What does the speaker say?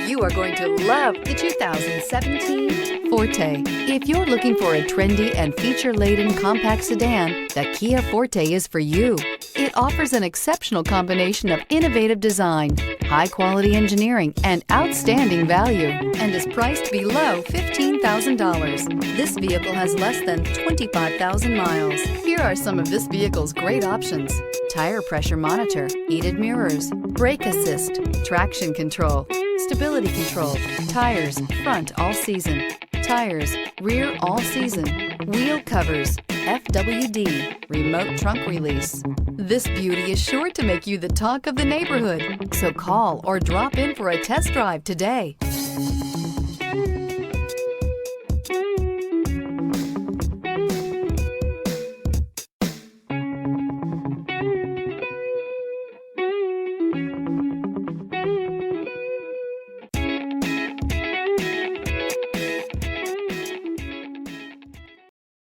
You are going to love the 2017 Forte. If you're looking for a trendy and feature-laden compact sedan, the Kia Forte is for you. It offers an exceptional combination of innovative design, high-quality engineering, and outstanding value, and is priced below $15,000. This vehicle has less than 25,000 miles. Here are some of this vehicle's great options: tire pressure monitor, heated mirrors, brake assist, traction control, stability control, tires, front all season, tires, rear all season, wheel covers, FWD, remote trunk release. This beauty is sure to make you the talk of the neighborhood. So call or drop in for a test drive today.